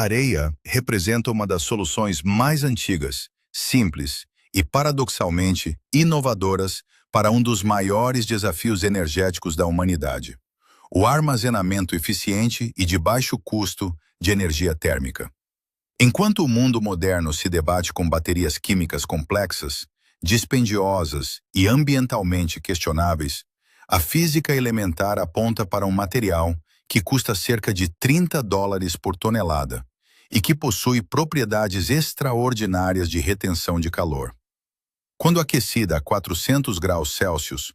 areia representa uma das soluções mais antigas, simples e, paradoxalmente, inovadoras para um dos maiores desafios energéticos da humanidade: o armazenamento eficiente e de baixo custo de energia térmica. Enquanto o mundo moderno se debate com baterias químicas complexas, dispendiosas e ambientalmente questionáveis, a física elementar aponta para um material que custa cerca de $30 por tonelada e que possui propriedades extraordinárias de retenção de calor. Quando aquecida a 400 graus Celsius,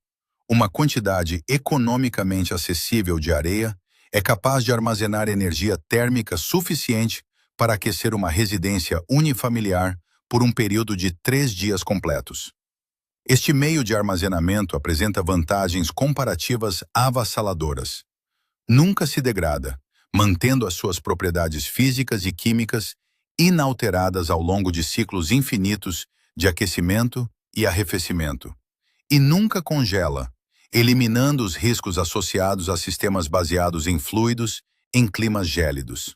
uma quantidade economicamente acessível de areia é capaz de armazenar energia térmica suficiente para aquecer uma residência unifamiliar por um período de 3 dias completos. Este meio de armazenamento apresenta vantagens comparativas avassaladoras. Nunca se degrada, mantendo as suas propriedades físicas e químicas inalteradas ao longo de ciclos infinitos de aquecimento e arrefecimento. E nunca congela, eliminando os riscos associados a sistemas baseados em fluidos em climas gélidos.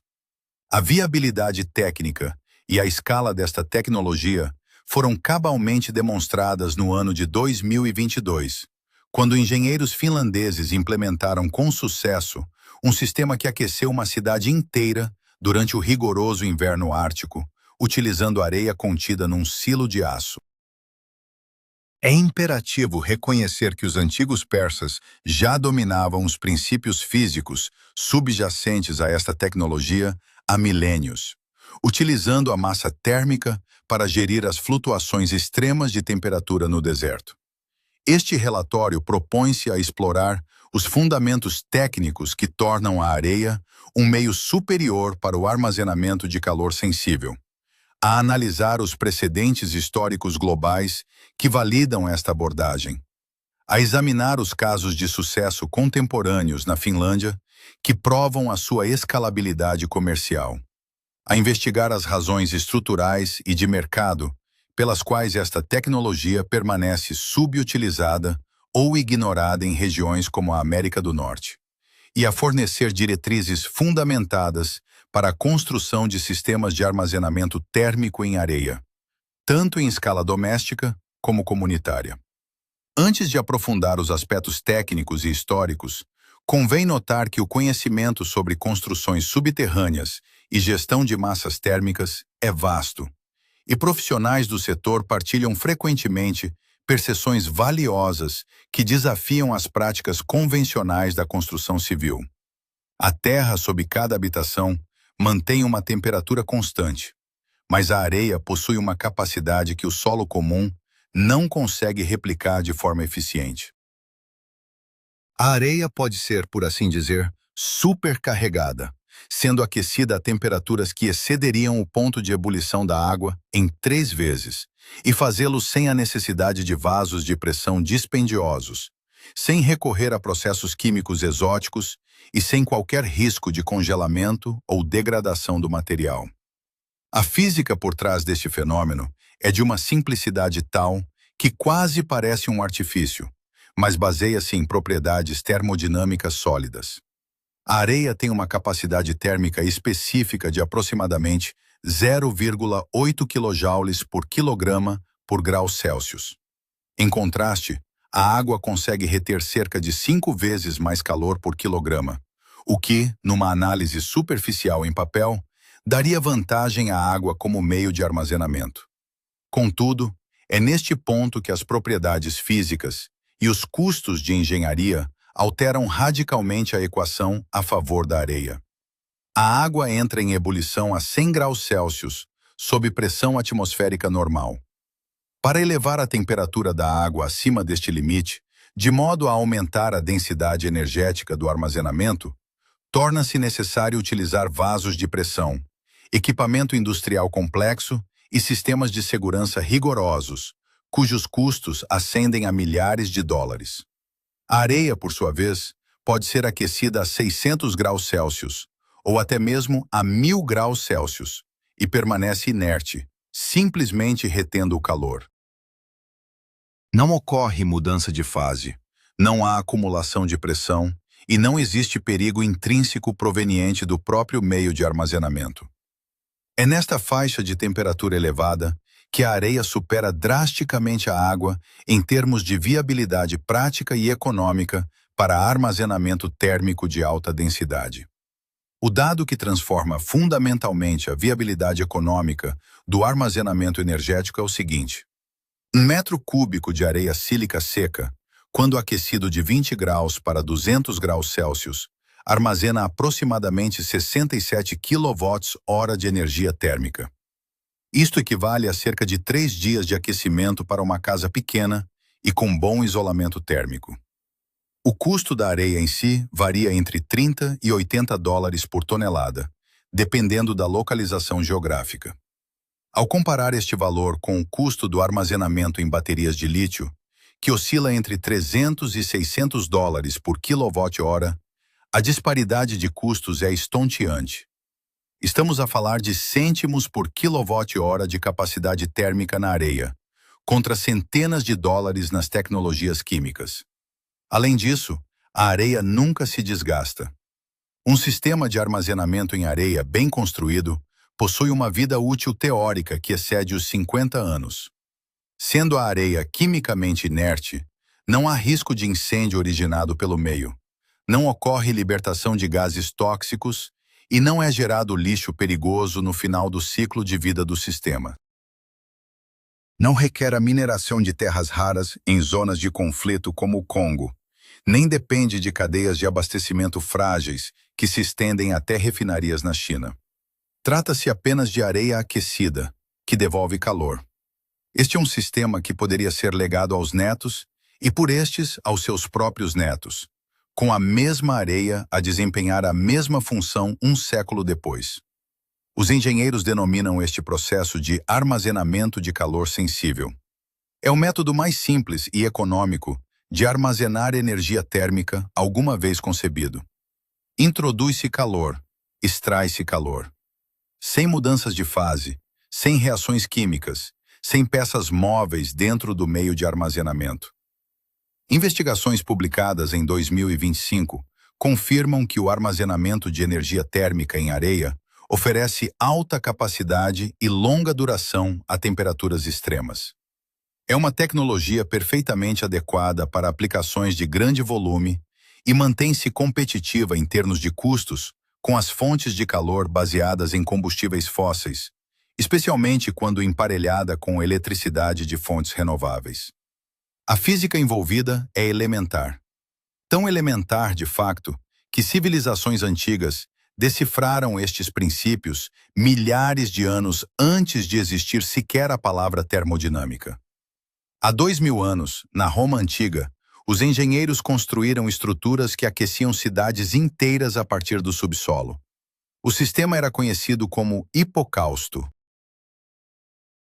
A viabilidade técnica e a escala desta tecnologia foram cabalmente demonstradas no ano de 2022, quando engenheiros finlandeses implementaram com sucesso um sistema que aqueceu uma cidade inteira durante o rigoroso inverno ártico, utilizando areia contida num silo de aço. É imperativo reconhecer que os antigos persas já dominavam os princípios físicos subjacentes a esta tecnologia há milênios, utilizando a massa térmica para gerir as flutuações extremas de temperatura no deserto. Este relatório propõe-se a explorar os fundamentos técnicos que tornam a areia um meio superior para o armazenamento de calor sensível, a analisar os precedentes históricos globais que validam esta abordagem, a examinar os casos de sucesso contemporâneos na Finlândia que provam a sua escalabilidade comercial, a investigar as razões estruturais e de mercado pelas quais esta tecnologia permanece subutilizada ou ignorada em regiões como a América do Norte, e a fornecer diretrizes fundamentadas para a construção de sistemas de armazenamento térmico em areia, tanto em escala doméstica como comunitária. Antes de aprofundar os aspectos técnicos e históricos, convém notar que o conhecimento sobre construções subterrâneas e gestão de massas térmicas é vasto, e profissionais do setor partilham frequentemente percepções valiosas que desafiam as práticas convencionais da construção civil. A terra sob cada habitação mantém uma temperatura constante, mas a areia possui uma capacidade que o solo comum não consegue replicar de forma eficiente. A areia pode ser, por assim dizer, supercarregada, sendo aquecida a temperaturas que excederiam o ponto de ebulição da água em 3 vezes, e fazê-lo sem a necessidade de vasos de pressão dispendiosos, sem recorrer a processos químicos exóticos e sem qualquer risco de congelamento ou degradação do material. A física por trás deste fenômeno é de uma simplicidade tal que quase parece um artifício, mas baseia-se em propriedades termodinâmicas sólidas. A areia tem uma capacidade térmica específica de aproximadamente 0,8 kJ por quilograma por grau Celsius. Em contraste, a água consegue reter cerca de 5 vezes mais calor por quilograma, o que, numa análise superficial em papel, daria vantagem à água como meio de armazenamento. Contudo, é neste ponto que as propriedades físicas e os custos de engenharia alteram radicalmente a equação a favor da areia. A água entra em ebulição a 100 graus Celsius, sob pressão atmosférica normal. Para elevar a temperatura da água acima deste limite, de modo a aumentar a densidade energética do armazenamento, torna-se necessário utilizar vasos de pressão, equipamento industrial complexo e sistemas de segurança rigorosos, cujos custos ascendem a milhares de dólares. A areia, por sua vez, pode ser aquecida a 600 graus Celsius, ou até mesmo a 1000 graus Celsius, e permanece inerte, simplesmente retendo o calor. Não ocorre mudança de fase, não há acumulação de pressão e não existe perigo intrínseco proveniente do próprio meio de armazenamento. É nesta faixa de temperatura elevada que a areia supera drasticamente a água em termos de viabilidade prática e econômica para armazenamento térmico de alta densidade. O dado que transforma fundamentalmente a viabilidade econômica do armazenamento energético é o seguinte: 1 metro cúbico de areia sílica seca, quando aquecido de 20 graus para 200 graus Celsius, armazena aproximadamente 67 kWh de energia térmica. Isto equivale a cerca de 3 dias de aquecimento para uma casa pequena e com bom isolamento térmico. O custo da areia em si varia entre 30 e 80 dólares por tonelada, dependendo da localização geográfica. Ao comparar este valor com o custo do armazenamento em baterias de lítio, que oscila entre 300 e 600 dólares por quilowatt-hora, a disparidade de custos é estonteante. Estamos a falar de cêntimos por quilowatt-hora de capacidade térmica na areia, contra centenas de dólares nas tecnologias químicas. Além disso, a areia nunca se desgasta. Um sistema de armazenamento em areia bem construído possui uma vida útil teórica que excede os 50 anos. Sendo a areia quimicamente inerte, não há risco de incêndio originado pelo meio, não ocorre libertação de gases tóxicos e não é gerado lixo perigoso no final do ciclo de vida do sistema. Não requer a mineração de terras raras em zonas de conflito como o Congo, nem depende de cadeias de abastecimento frágeis que se estendem até refinarias na China. Trata-se apenas de areia aquecida, que devolve calor. Este é um sistema que poderia ser legado aos netos e, por estes, aos seus próprios netos, com a mesma areia a desempenhar a mesma função um século depois. Os engenheiros denominam este processo de armazenamento de calor sensível. É o método mais simples e econômico de armazenar energia térmica alguma vez concebido. Introduz-se calor, extrai-se calor. Sem mudanças de fase, sem reações químicas, sem peças móveis dentro do meio de armazenamento. Investigações publicadas em 2025 confirmam que o armazenamento de energia térmica em areia oferece alta capacidade e longa duração a temperaturas extremas. É uma tecnologia perfeitamente adequada para aplicações de grande volume e mantém-se competitiva em termos de custos com as fontes de calor baseadas em combustíveis fósseis, especialmente quando emparelhada com eletricidade de fontes renováveis. A física envolvida é elementar. Tão elementar, de facto, que civilizações antigas decifraram estes princípios milhares de anos antes de existir sequer a palavra termodinâmica. Há 2000 anos, na Roma Antiga, os engenheiros construíram estruturas que aqueciam cidades inteiras a partir do subsolo. O sistema era conhecido como hipocausto.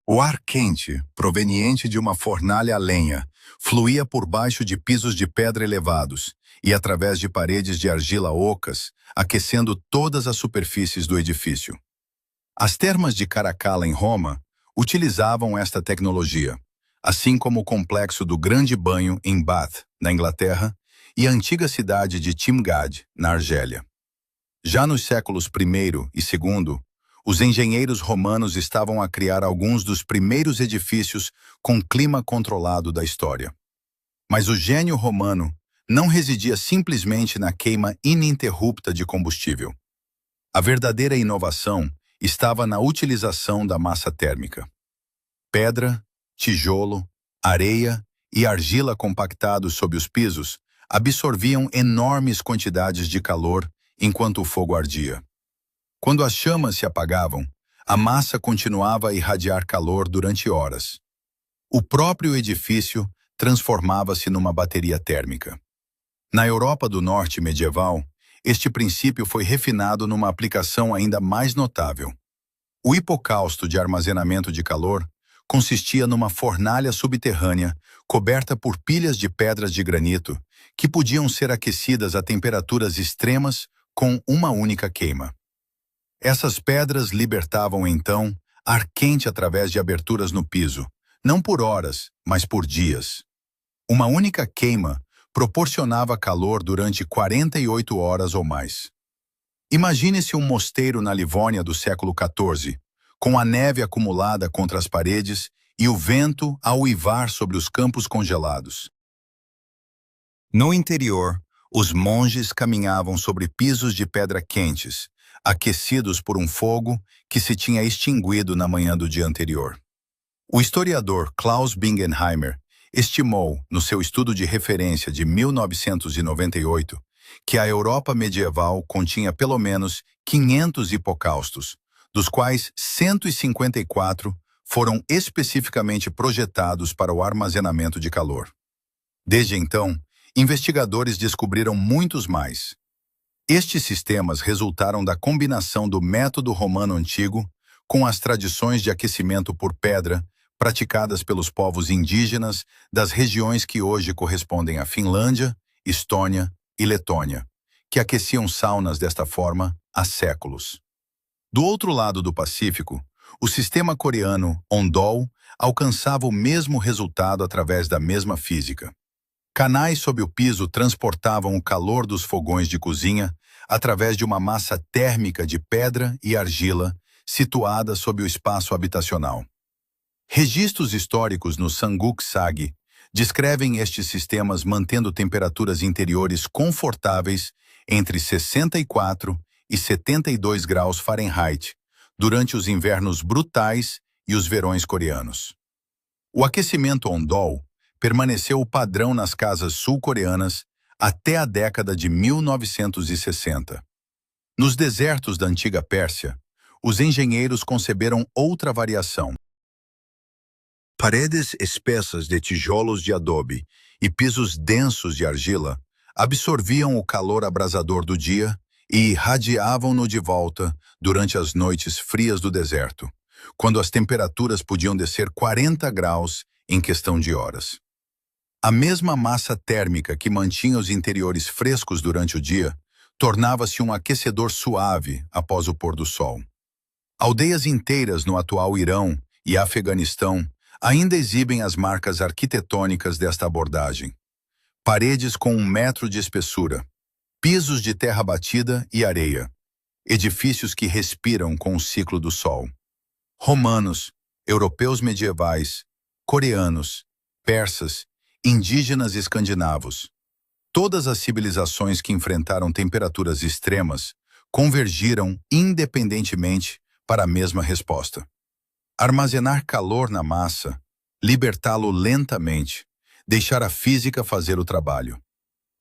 O ar quente, proveniente de uma fornalha a lenha, fluía por baixo de pisos de pedra elevados e através de paredes de argila ocas, aquecendo todas as superfícies do edifício. As termas de Caracalla, em Roma, utilizavam esta tecnologia, assim como o complexo do Grande Banho em Bath, na Inglaterra, e a antiga cidade de Timgad, na Argélia. Já nos séculos I e II, os engenheiros romanos estavam a criar alguns dos primeiros edifícios com clima controlado da história. Mas o gênio romano não residia simplesmente na queima ininterrupta de combustível. A verdadeira inovação estava na utilização da massa térmica. Pedra, tijolo, areia e argila compactados sob os pisos absorviam enormes quantidades de calor enquanto o fogo ardia. Quando as chamas se apagavam, a massa continuava a irradiar calor durante horas. O próprio edifício transformava-se numa bateria térmica. Na Europa do Norte medieval, este princípio foi refinado numa aplicação ainda mais notável. O hipocausto de armazenamento de calor consistia numa fornalha subterrânea coberta por pilhas de pedras de granito que podiam ser aquecidas a temperaturas extremas com uma única queima. Essas pedras libertavam, então, ar quente através de aberturas no piso, não por horas, mas por dias. Uma única queima proporcionava calor durante 48 horas ou mais. Imagine-se um mosteiro na Livônia do século XIV, com a neve acumulada contra as paredes e o vento a uivar sobre os campos congelados. No interior, os monges caminhavam sobre pisos de pedra quentes, aquecidos por um fogo que se tinha extinguido na manhã do dia anterior. O historiador Klaus Bingenheimer estimou, no seu estudo de referência de 1998, que a Europa medieval continha pelo menos 500 hipocaustos, dos quais 154 foram especificamente projetados para o armazenamento de calor. Desde então, investigadores descobriram muitos mais. Estes sistemas resultaram da combinação do método romano antigo com as tradições de aquecimento por pedra praticadas pelos povos indígenas das regiões que hoje correspondem à Finlândia, Estônia e Letônia, que aqueciam saunas desta forma há séculos. Do outro lado do Pacífico, o sistema coreano Ondol alcançava o mesmo resultado através da mesma física. Canais sob o piso transportavam o calor dos fogões de cozinha através de uma massa térmica de pedra e argila situada sob o espaço habitacional. Registros históricos no Samguk Sagi descrevem estes sistemas mantendo temperaturas interiores confortáveis entre 64 e 72 graus Fahrenheit durante os invernos brutais e os verões coreanos. O aquecimento Ondol permaneceu o padrão nas casas sul-coreanas até a década de 1960. Nos desertos da antiga Pérsia, os engenheiros conceberam outra variação. Paredes espessas de tijolos de adobe e pisos densos de argila absorviam o calor abrasador do dia e irradiavam-no de volta durante as noites frias do deserto, quando as temperaturas podiam descer 40 graus em questão de horas. A mesma massa térmica que mantinha os interiores frescos durante o dia tornava-se um aquecedor suave após o pôr do sol. Aldeias inteiras no atual Irão e Afeganistão ainda exibem as marcas arquitetônicas desta abordagem. Paredes com 1 metro de espessura, pisos de terra batida e areia, edifícios que respiram com o ciclo do sol. Romanos, europeus medievais, coreanos, persas, indígenas escandinavos. Todas as civilizações que enfrentaram temperaturas extremas convergiram independentemente para a mesma resposta. Armazenar calor na massa, libertá-lo lentamente, deixar a física fazer o trabalho.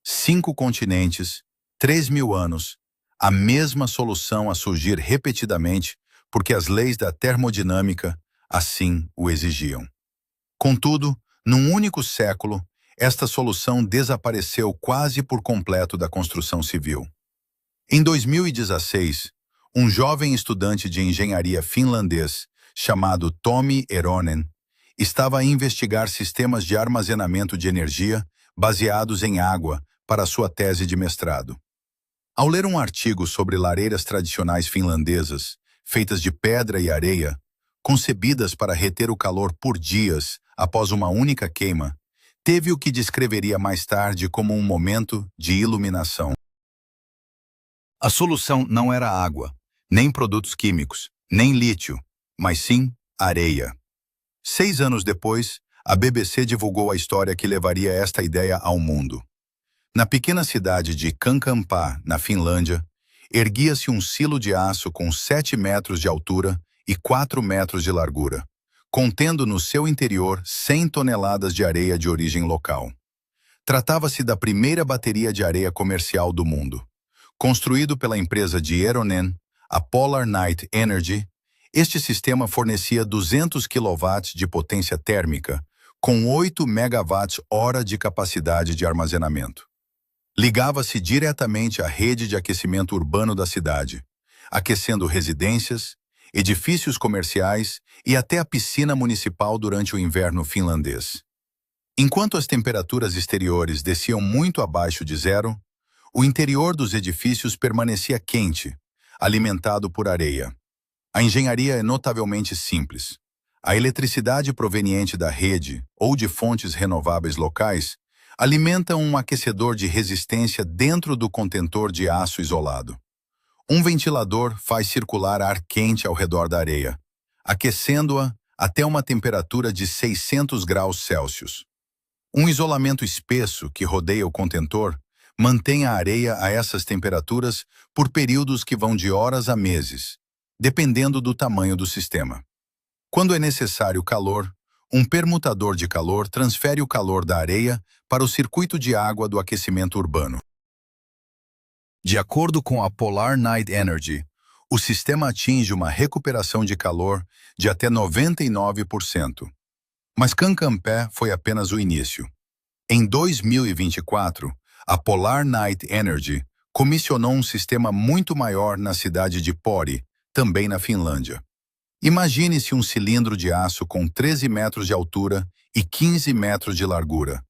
5 continentes, 3.000 anos, a mesma solução a surgir repetidamente, porque as leis da termodinâmica assim o exigiam. Contudo, num único século, esta solução desapareceu quase por completo da construção civil. Em 2016, um jovem estudante de engenharia finlandês, chamado Tommi Eronen, estava a investigar sistemas de armazenamento de energia baseados em água para sua tese de mestrado. Ao ler um artigo sobre lareiras tradicionais finlandesas, feitas de pedra e areia, concebidas para reter o calor por dias após uma única queima, teve o que descreveria mais tarde como um momento de iluminação. A solução não era água, nem produtos químicos, nem lítio, mas sim areia. 6 anos depois, a BBC divulgou a história que levaria esta ideia ao mundo. Na pequena cidade de Kankaanpää, na Finlândia, erguia-se um silo de aço com 7 metros de altura e 4 metros de largura, contendo no seu interior 100 toneladas de areia de origem local. Tratava-se da primeira bateria de areia comercial do mundo. Construído pela empresa de Eronen, a Polar Night Energy, este sistema fornecia 200 kW de potência térmica, com 8 MWh de capacidade de armazenamento. Ligava-se diretamente à rede de aquecimento urbano da cidade, aquecendo residências, edifícios comerciais e até a piscina municipal durante o inverno finlandês. Enquanto as temperaturas exteriores desciam muito abaixo de zero, o interior dos edifícios permanecia quente, alimentado por areia. A engenharia é notavelmente simples. A eletricidade proveniente da rede ou de fontes renováveis locais alimenta um aquecedor de resistência dentro do contentor de aço isolado. Um ventilador faz circular ar quente ao redor da areia, aquecendo-a até uma temperatura de 600 graus Celsius. Um isolamento espesso que rodeia o contentor mantém a areia a essas temperaturas por períodos que vão de horas a meses, dependendo do tamanho do sistema. Quando é necessário calor, um permutador de calor transfere o calor da areia para o circuito de água do aquecimento urbano. De acordo com a Polar Night Energy, o sistema atinge uma recuperação de calor de até 99%. Mas Cancampé foi apenas o início. Em 2024, a Polar Night Energy comissionou um sistema muito maior na cidade de Pori, também na Finlândia. Imagine-se um cilindro de aço com 13 metros de altura e 15 metros de largura,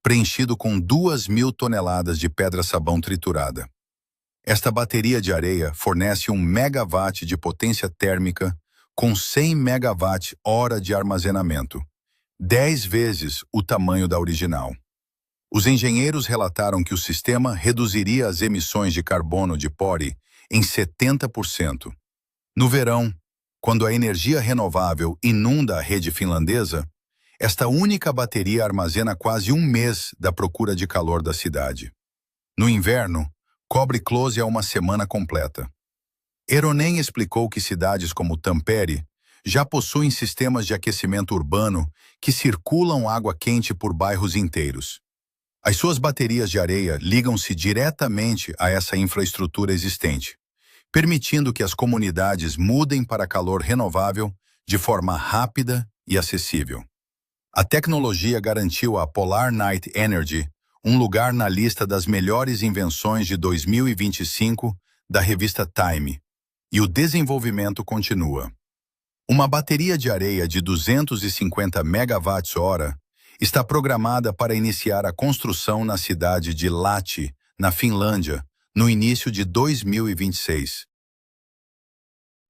preenchido com 2.000 toneladas de pedra-sabão triturada. Esta bateria de areia fornece 1 megawatt de potência térmica com 100 megawatt-hora de armazenamento, 10 vezes o tamanho da original. Os engenheiros relataram que o sistema reduziria as emissões de carbono de Pori em 70%. No verão, quando a energia renovável inunda a rede finlandesa, esta única bateria armazena quase um mês da procura de calor da cidade. No inverno, cobre close a uma semana completa. Eronen explicou que cidades como Tampere já possuem sistemas de aquecimento urbano que circulam água quente por bairros inteiros. As suas baterias de areia ligam-se diretamente a essa infraestrutura existente, permitindo que as comunidades mudem para calor renovável de forma rápida e acessível. A tecnologia garantiu à Polar Night Energy um lugar na lista das melhores invenções de 2025 da revista Time, e o desenvolvimento continua. Uma bateria de areia de 250 megawatts-hora está programada para iniciar a construção na cidade de Lahti, na Finlândia, no início de 2026.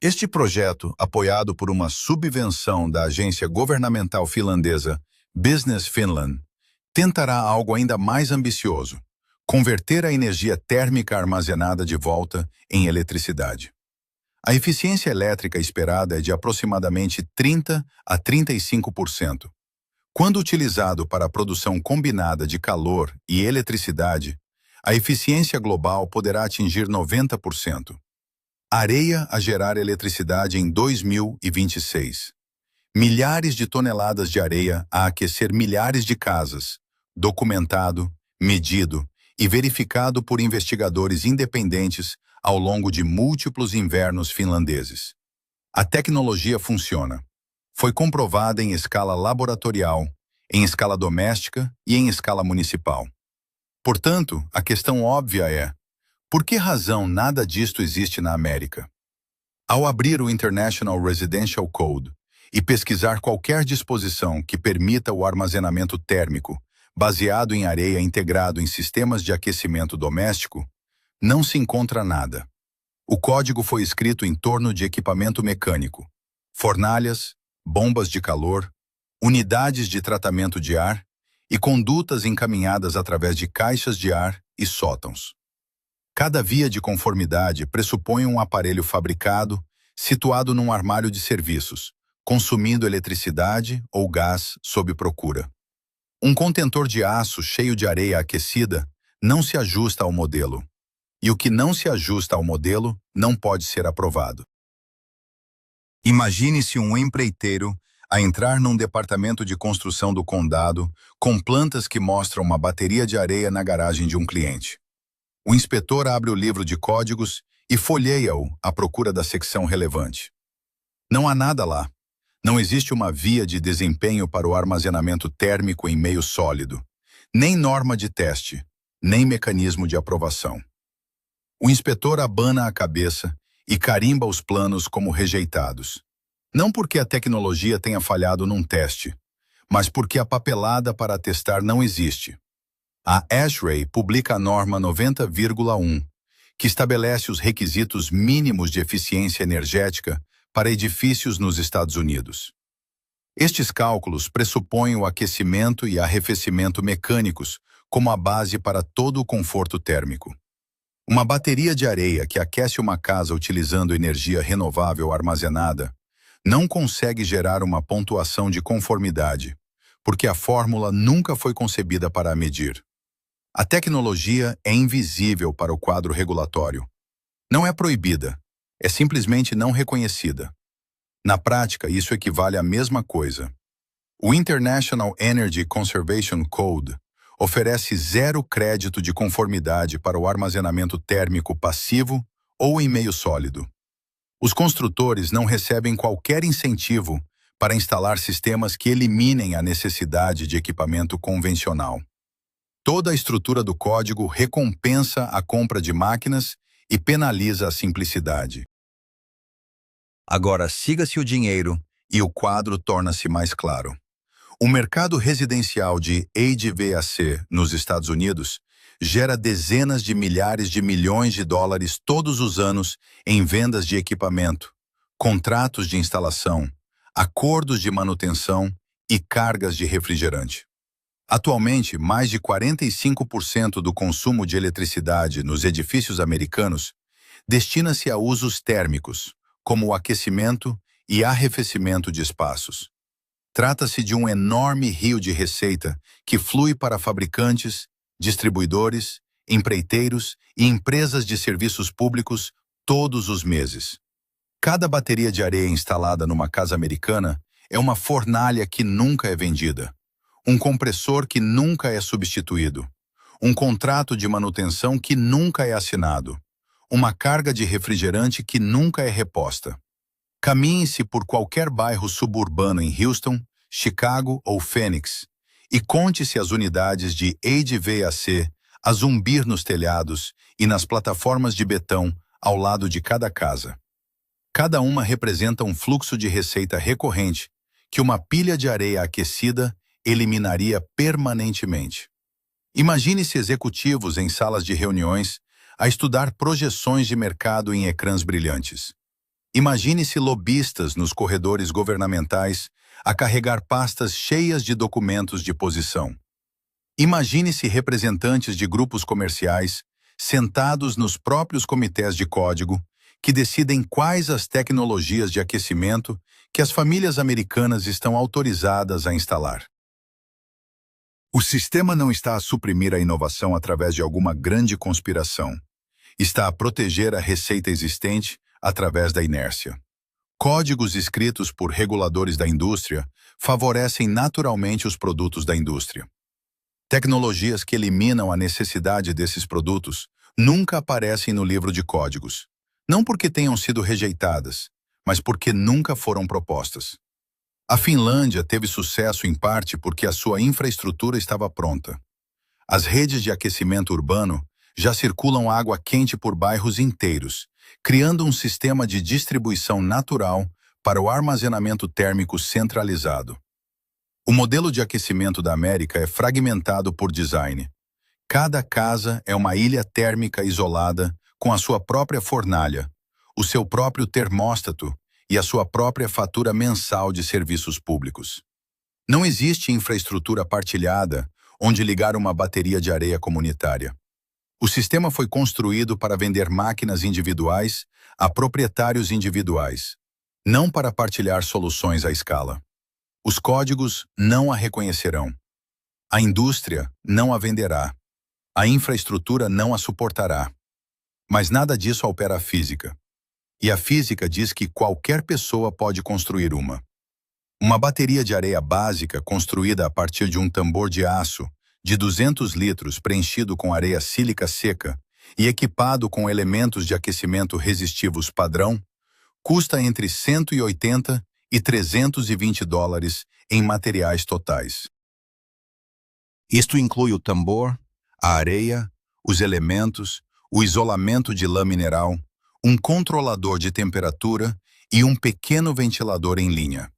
Este projeto, apoiado por uma subvenção da agência governamental finlandesa Business Finland, tentará algo ainda mais ambicioso: converter a energia térmica armazenada de volta em eletricidade. A eficiência elétrica esperada é de aproximadamente 30 a 35%. Quando utilizado para a produção combinada de calor e eletricidade, a eficiência global poderá atingir 90%. Areia a gerar eletricidade em 2026. Milhares de toneladas de areia a aquecer milhares de casas, documentado, medido e verificado por investigadores independentes ao longo de múltiplos invernos finlandeses. A tecnologia funciona. Foi comprovada em escala laboratorial, em escala doméstica e em escala municipal. Portanto, a questão óbvia é: por que razão nada disto existe na América? Ao abrir o International Residential Code e pesquisar qualquer disposição que permita o armazenamento térmico baseado em areia integrado em sistemas de aquecimento doméstico, não se encontra nada. O código foi escrito em torno de equipamento mecânico, fornalhas, bombas de calor, unidades de tratamento de ar e condutas encaminhadas através de caixas de ar e sótãos. Cada via de conformidade pressupõe um aparelho fabricado, situado num armário de serviços, consumindo eletricidade ou gás sob procura. Um contentor de aço cheio de areia aquecida não se ajusta ao modelo, e o que não se ajusta ao modelo não pode ser aprovado. Imagine-se um empreiteiro a entrar num departamento de construção do condado com plantas que mostram uma bateria de areia na garagem de um cliente. O inspetor abre o livro de códigos e folheia-o à procura da secção relevante. Não há nada lá. Não existe uma via de desempenho para o armazenamento térmico em meio sólido, nem norma de teste, nem mecanismo de aprovação. O inspetor abana a cabeça e carimba os planos como rejeitados. Não porque a tecnologia tenha falhado num teste, mas porque a papelada para testar não existe. A ASHRAE publica a norma 90,1, que estabelece os requisitos mínimos de eficiência energética para edifícios nos Estados Unidos. Estes cálculos pressupõem o aquecimento e arrefecimento mecânicos como a base para todo o conforto térmico. Uma bateria de areia que aquece uma casa utilizando energia renovável armazenada Não consegue gerar uma pontuação de conformidade, porque a fórmula nunca foi concebida para a medir. A tecnologia é invisível para o quadro regulatório. Não é proibida, é simplesmente não reconhecida. Na prática, isso equivale à mesma coisa. O International Energy Conservation Code oferece 0 crédito de conformidade para o armazenamento térmico passivo ou em meio sólido. Os construtores não recebem qualquer incentivo para instalar sistemas que eliminem a necessidade de equipamento convencional. Toda a estrutura do código recompensa a compra de máquinas e penaliza a simplicidade. Agora siga-se o dinheiro e o quadro torna-se mais claro. O mercado residencial de HVAC nos Estados Unidos gera dezenas de milhares de milhões de dólares todos os anos em vendas de equipamento, contratos de instalação, acordos de manutenção e cargas de refrigerante. Atualmente, mais de 45% do consumo de eletricidade nos edifícios americanos destina-se a usos térmicos, como o aquecimento e arrefecimento de espaços. Trata-se de um enorme rio de receita que flui para fabricantes, distribuidores, empreiteiros e empresas de serviços públicos todos os meses. Cada bateria de areia instalada numa casa americana é uma fornalha que nunca é vendida, um compressor que nunca é substituído, um contrato de manutenção que nunca é assinado, uma carga de refrigerante que nunca é reposta. Caminhe-se por qualquer bairro suburbano em Houston, Chicago ou Phoenix e conte-se as unidades de HVAC a zumbir nos telhados e nas plataformas de betão ao lado de cada casa. Cada uma representa um fluxo de receita recorrente que uma pilha de areia aquecida eliminaria permanentemente. Imagine-se executivos em salas de reuniões a estudar projeções de mercado em ecrãs brilhantes. Imagine-se lobistas nos corredores governamentais a carregar pastas cheias de documentos de posição. Imagine-se representantes de grupos comerciais sentados nos próprios comitês de código que decidem quais as tecnologias de aquecimento que as famílias americanas estão autorizadas a instalar. O sistema não está a suprimir a inovação através de alguma grande conspiração. Está a proteger a receita existente através da inércia. Códigos escritos por reguladores da indústria favorecem naturalmente os produtos da indústria. Tecnologias que eliminam a necessidade desses produtos nunca aparecem no livro de códigos, não porque tenham sido rejeitadas, mas porque nunca foram propostas. A Finlândia teve sucesso em parte porque a sua infraestrutura estava pronta. As redes de aquecimento urbano já circulam água quente por bairros inteiros, criando um sistema de distribuição natural para o armazenamento térmico centralizado. O modelo de aquecimento da América é fragmentado por design. Cada casa é uma ilha térmica isolada com a sua própria fornalha, o seu próprio termóstato e a sua própria fatura mensal de serviços públicos. Não existe infraestrutura partilhada onde ligar uma bateria de areia comunitária. O sistema foi construído para vender máquinas individuais a proprietários individuais, não para partilhar soluções à escala. Os códigos não a reconhecerão. A indústria não a venderá. A infraestrutura não a suportará. Mas nada disso altera a física. E a física diz que qualquer pessoa pode construir uma. Uma bateria de areia básica construída a partir de um tambor de aço de 200 litros preenchido com areia sílica seca e equipado com elementos de aquecimento resistivos padrão, custa entre 180 e 320 dólares em materiais totais. Isto inclui o tambor, a areia, os elementos, o isolamento de lã mineral, um controlador de temperatura e um pequeno ventilador em linha.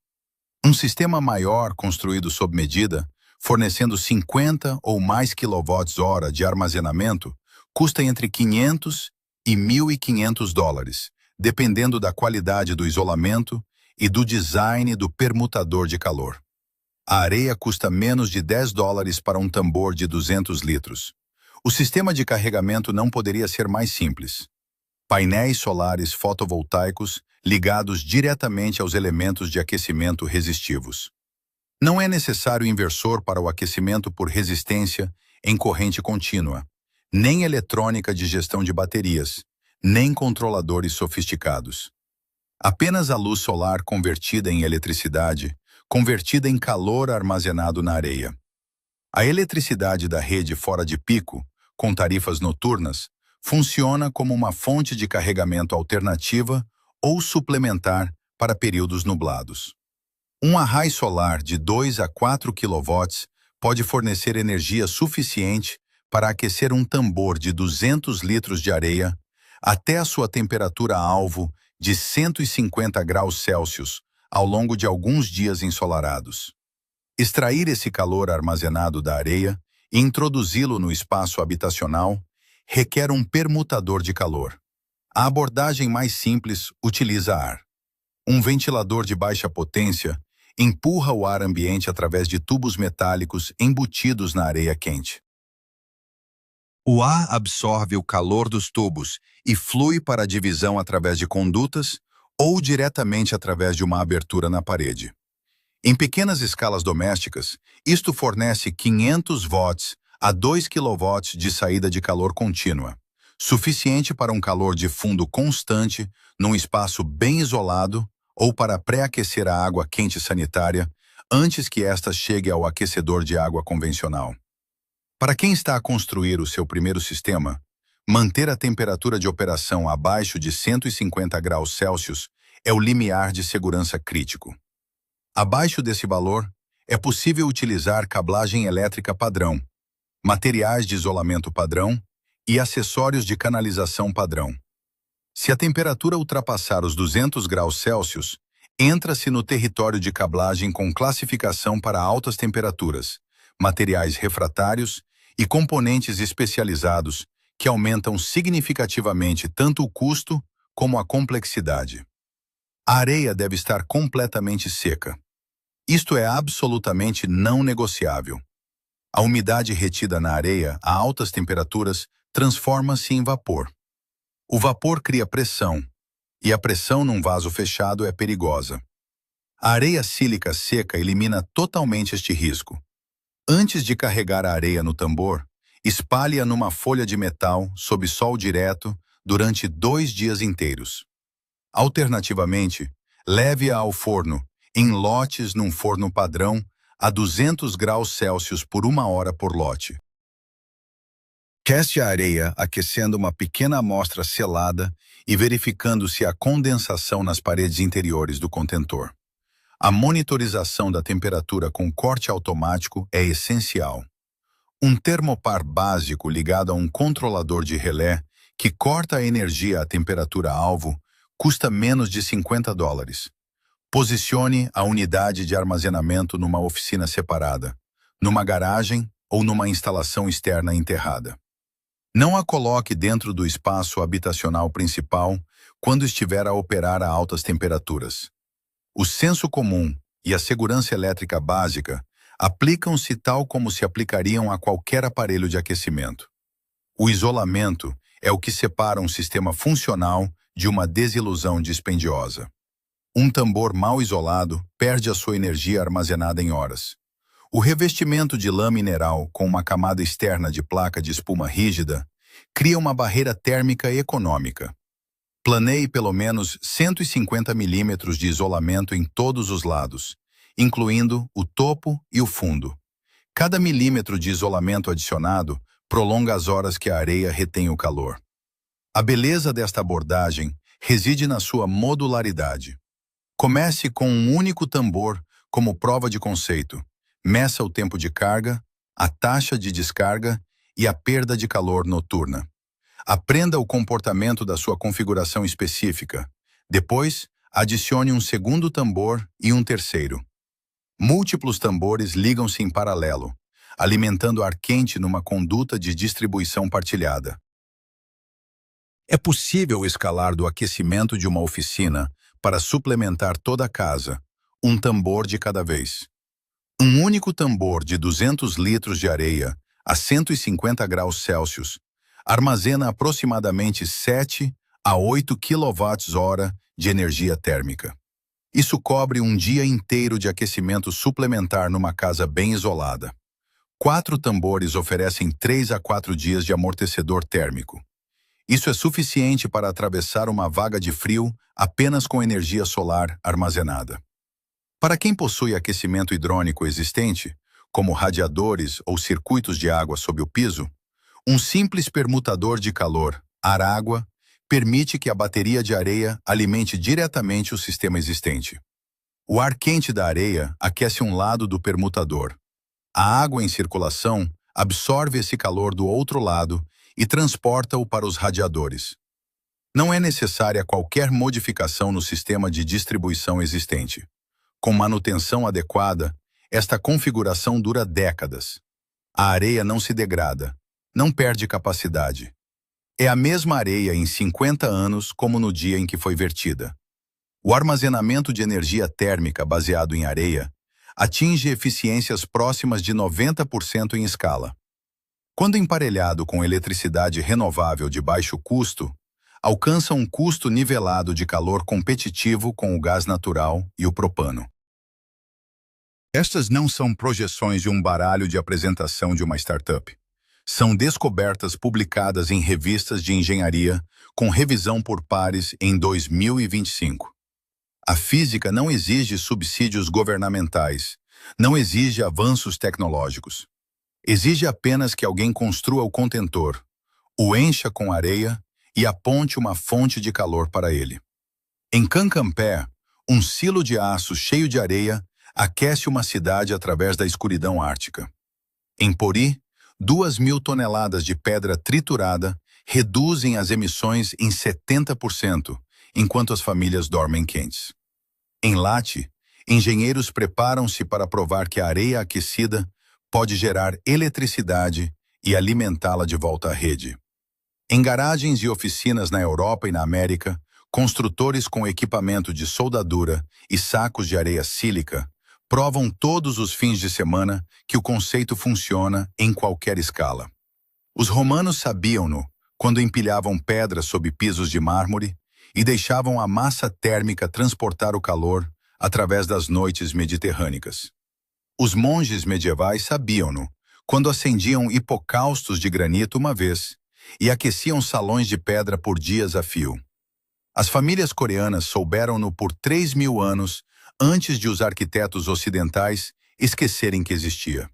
Um sistema maior construído sob medida, fornecendo 50 ou mais kWh de armazenamento, custa entre 500 e 1.500 dólares, dependendo da qualidade do isolamento e do design do permutador de calor. A areia custa menos de 10 dólares para um tambor de 200 litros. O sistema de carregamento não poderia ser mais simples. Painéis solares fotovoltaicos ligados diretamente aos elementos de aquecimento resistivos. Não é necessário inversor para o aquecimento por resistência em corrente contínua, nem eletrônica de gestão de baterias, nem controladores sofisticados. Apenas a luz solar convertida em eletricidade, convertida em calor armazenado na areia. A eletricidade da rede fora de pico, com tarifas noturnas, funciona como uma fonte de carregamento alternativa ou suplementar para períodos nublados. Um array solar de 2 a 4 kW pode fornecer energia suficiente para aquecer um tambor de 200 litros de areia até a sua temperatura-alvo de 150 graus Celsius ao longo de alguns dias ensolarados. Extrair esse calor armazenado da areia e introduzi-lo no espaço habitacional requer um permutador de calor. A abordagem mais simples utiliza ar. Um ventilador de baixa potência empurra o ar ambiente através de tubos metálicos embutidos na areia quente. O ar absorve o calor dos tubos e flui para a divisão através de condutas ou diretamente através de uma abertura na parede. Em pequenas escalas domésticas, isto fornece 500 watts a 2 kW de saída de calor contínua, suficiente para um calor de fundo constante num espaço bem isolado ou para pré-aquecer a água quente sanitária antes que esta chegue ao aquecedor de água convencional. Para quem está a construir o seu primeiro sistema, manter a temperatura de operação abaixo de 150 graus Celsius é o limiar de segurança crítico. Abaixo desse valor, é possível utilizar cablagem elétrica padrão, materiais de isolamento padrão e acessórios de canalização padrão. Se a temperatura ultrapassar os 200 graus Celsius, entra-se no território de cablagem com classificação para altas temperaturas, materiais refratários e componentes especializados que aumentam significativamente tanto o custo como a complexidade. A areia deve estar completamente seca. Isto é absolutamente não negociável. A umidade retida na areia a altas temperaturas transforma-se em vapor. O vapor cria pressão, e a pressão num vaso fechado é perigosa. A areia sílica seca elimina totalmente este risco. Antes de carregar a areia no tambor, espalhe-a numa folha de metal sob sol direto durante 2 dias inteiros. Alternativamente, leve-a ao forno, em lotes num forno padrão, a 200 graus Celsius por 1 hora por lote. Teste a areia aquecendo uma pequena amostra selada e verificando se há condensação nas paredes interiores do contentor. A monitorização da temperatura com corte automático é essencial. Um termopar básico ligado a um controlador de relé que corta a energia à temperatura-alvo custa menos de $50. Posicione a unidade de armazenamento numa oficina separada, numa garagem ou numa instalação externa enterrada. Não a coloque dentro do espaço habitacional principal quando estiver a operar a altas temperaturas. O senso comum e a segurança elétrica básica aplicam-se tal como se aplicariam a qualquer aparelho de aquecimento. O isolamento é o que separa um sistema funcional de uma desilusão dispendiosa. Um tambor mal isolado perde a sua energia armazenada em horas. O revestimento de lã mineral com uma camada externa de placa de espuma rígida cria uma barreira térmica econômica. Planeie pelo menos 150 milímetros de isolamento em todos os lados, incluindo o topo e o fundo. Cada milímetro de isolamento adicionado prolonga as horas que a areia retém o calor. A beleza desta abordagem reside na sua modularidade. Comece com um único tambor como prova de conceito. Meça o tempo de carga, a taxa de descarga e a perda de calor noturna. Aprenda o comportamento da sua configuração específica. Depois, adicione um segundo tambor e um terceiro. Múltiplos tambores ligam-se em paralelo, alimentando ar quente numa conduta de distribuição partilhada. É possível escalar do aquecimento de uma oficina para suplementar toda a casa, um tambor de cada vez. Um único tambor de 200 litros de areia a 150 graus Celsius armazena aproximadamente 7 a 8 kWh de energia térmica. Isso cobre um dia inteiro de aquecimento suplementar numa casa bem isolada. 4 tambores oferecem 3 a 4 dias de amortecedor térmico. Isso é suficiente para atravessar uma vaga de frio apenas com energia solar armazenada. Para quem possui aquecimento hidrônico existente, como radiadores ou circuitos de água sob o piso, um simples permutador de calor, ar-água, permite que a bateria de areia alimente diretamente o sistema existente. O ar quente da areia aquece um lado do permutador. A água em circulação absorve esse calor do outro lado e transporta-o para os radiadores. Não é necessária qualquer modificação no sistema de distribuição existente. Com manutenção adequada, esta configuração dura décadas. A areia não se degrada, não perde capacidade. É a mesma areia em 50 anos como no dia em que foi vertida. O armazenamento de energia térmica baseado em areia atinge eficiências próximas de 90% em escala. Quando emparelhado com eletricidade renovável de baixo custo, alcança um custo nivelado de calor competitivo com o gás natural e o propano. Estas não são projeções de um baralho de apresentação de uma startup. São descobertas publicadas em revistas de engenharia com revisão por pares em 2025. A física não exige subsídios governamentais, não exige avanços tecnológicos. Exige apenas que alguém construa o contentor, o encha com areia e aponte uma fonte de calor para ele. Em Cancampé, um silo de aço cheio de areia aquece uma cidade através da escuridão ártica. Em Pori, 2.000 toneladas de pedra triturada reduzem as emissões em 70%, enquanto as famílias dormem quentes. Em Lati, engenheiros preparam-se para provar que a areia aquecida pode gerar eletricidade e alimentá-la de volta à rede. Em garagens e oficinas na Europa e na América, construtores com equipamento de soldadura e sacos de areia sílica provam todos os fins de semana que o conceito funciona em qualquer escala. Os romanos sabiam-no quando empilhavam pedras sob pisos de mármore e deixavam a massa térmica transportar o calor através das noites mediterrânicas. Os monges medievais sabiam-no quando acendiam hipocaustos de granito uma vez e aqueciam salões de pedra por dias a fio. As famílias coreanas souberam-no por 3.000 anos antes de os arquitetos ocidentais esquecerem que existia.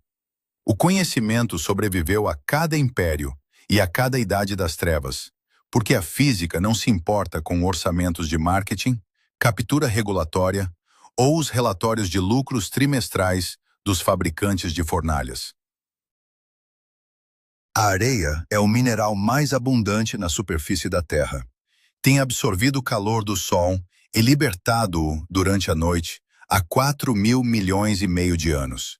O conhecimento sobreviveu a cada império e a cada idade das trevas, porque a física não se importa com orçamentos de marketing, captura regulatória ou os relatórios de lucros trimestrais dos fabricantes de fornalhas. A areia é o mineral mais abundante na superfície da Terra. Tem absorvido o calor do Sol e libertado-o durante a noite há 4.000 milhões e meio de anos.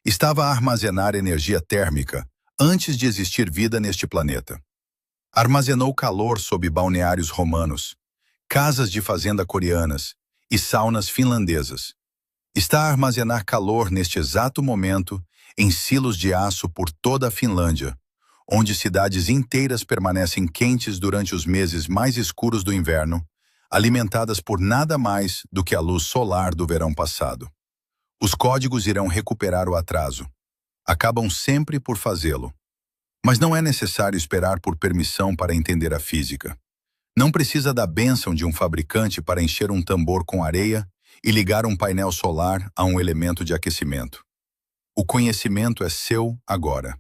Estava a armazenar energia térmica antes de existir vida neste planeta. Armazenou calor sob balneários romanos, casas de fazenda coreanas e saunas finlandesas. Está a armazenar calor neste exato momento em silos de aço por toda a Finlândia, onde cidades inteiras permanecem quentes durante os meses mais escuros do inverno, alimentadas por nada mais do que a luz solar do verão passado. Os códigos irão recuperar o atraso. Acabam sempre por fazê-lo. Mas não é necessário esperar por permissão para entender a física. Não precisa da bênção de um fabricante para encher um tambor com areia e ligar um painel solar a um elemento de aquecimento. O conhecimento é seu agora.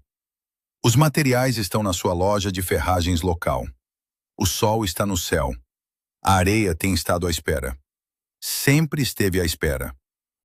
Os materiais estão na sua loja de ferragens local. O sol está no céu. A areia tem estado à espera. Sempre esteve à espera.